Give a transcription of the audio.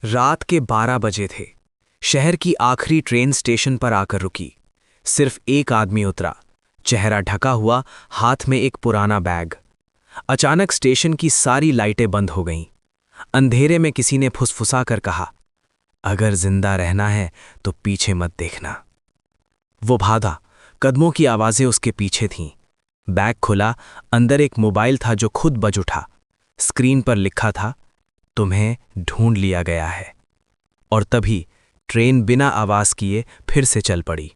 रात के 12 बजे थे। शहर की आखिरी ट्रेन स्टेशन पर आकर रुकी। सिर्फ एक आदमी उतरा, चेहरा ढका हुआ, हाथ में एक पुराना बैग। अचानक स्टेशन की सारी लाइटें बंद हो गईं। अंधेरे में किसी ने फुसफुसा कर कहा, अगर जिंदा रहना है तो पीछे मत देखना। वो भागा, कदमों की आवाजें उसके पीछे थीं। बैग खुला, अंदर एक मोबाइल था जो खुद बज उठा। स्क्रीन पर लिखा था, तुम्हें ढूंढ लिया गया है। और तभी ट्रेन बिना आवाज किए फिर से चल पड़ी।